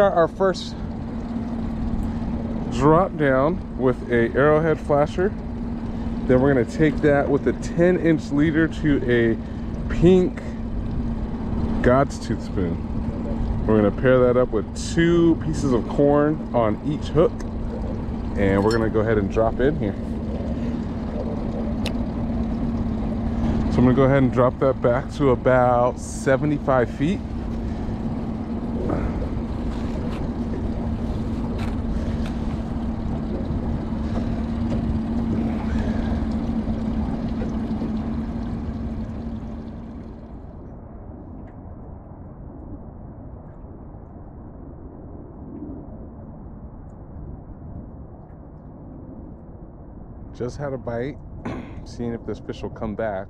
Our first drop down with a arrowhead flasher. Then we're gonna take that with a 10-inch leader to a pink God's tooth spoon. We're gonna pair that up with 2 pieces of corn on each hook, and we're gonna go ahead and drop in here. So I'm gonna go ahead and drop that back to about 75 feet. Just had a bite, seeing if this fish will come back.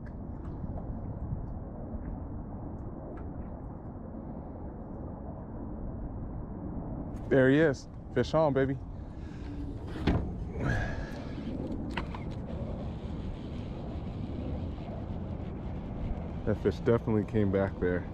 There he is. Fish on, baby. That fish definitely came back there.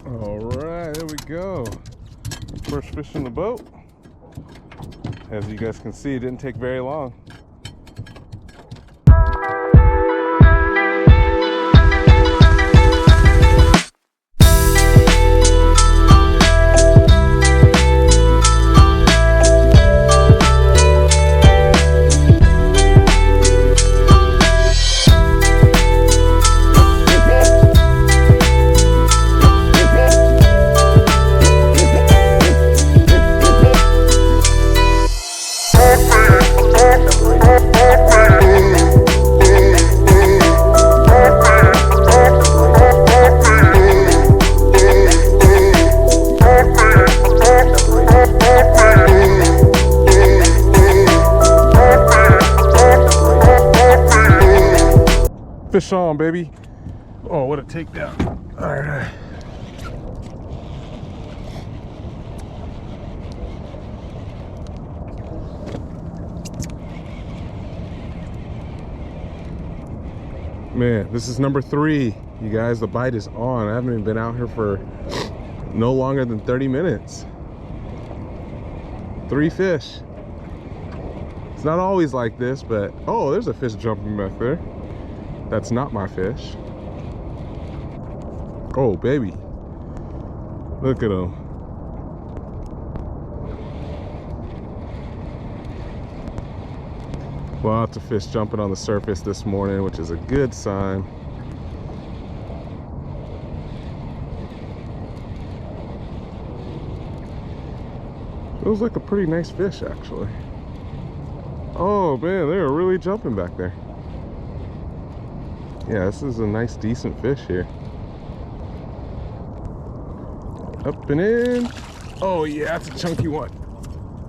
All right, there we go. First fish in the boat. As you guys can see, it didn't take very long. Fish on, baby. Oh, what a takedown. All right. Man, this is number 3. You guys, the bite is on. I haven't even been out here for no longer than 30 minutes. 3 fish. It's not always like this, but oh, there's a fish jumping back there. That's not my fish. Oh, baby. Look at him. Lots of fish jumping on the surface this morning, which is a good sign. Feels like a pretty nice fish, actually. Oh, man, they're really jumping back there. Yeah, this is a nice, decent fish here. Up and in. Oh yeah, that's a chunky one.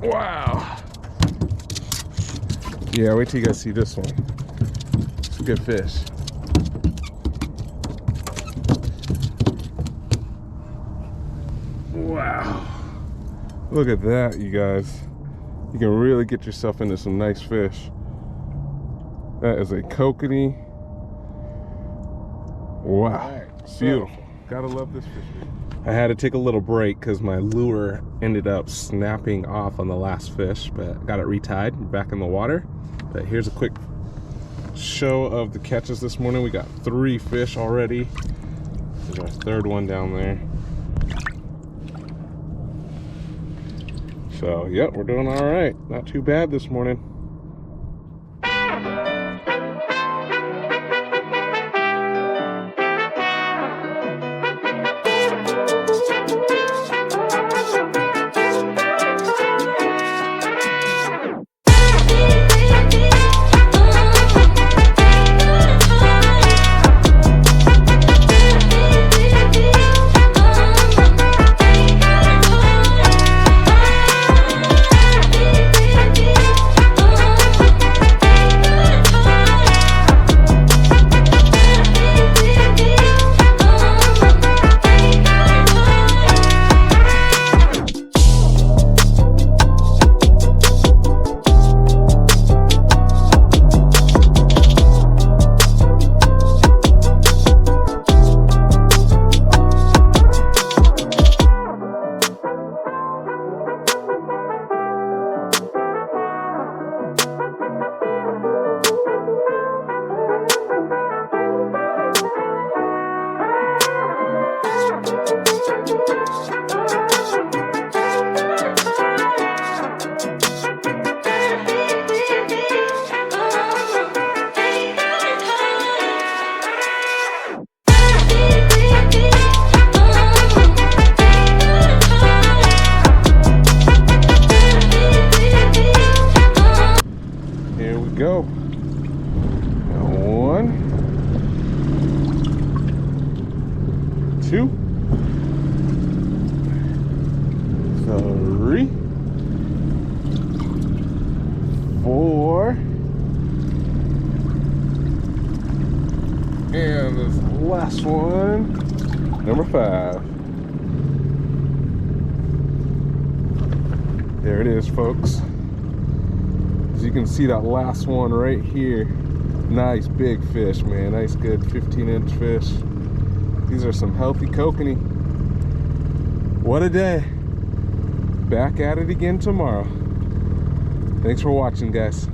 Wow. Yeah, wait till you guys see this one. It's a good fish. Wow. Look at that, you guys. You can really get yourself into some nice fish. That is a kokanee. Wow, right, beautiful. Gotta love this fish. I had to take a little break because my lure ended up snapping off on the last fish, but got it retied, back in the water. But here's a quick show of the catches this morning. We got 3 fish already. There's our 3rd one down there. So, yep, we're doing all right. Not too bad this morning. And this last one, number 5. There it is, folks. As you can see, that last one right here, nice big fish, man. Nice good 15-inch fish. These are some healthy kokanee. What a day. Back at it again tomorrow. Thanks for watching, guys.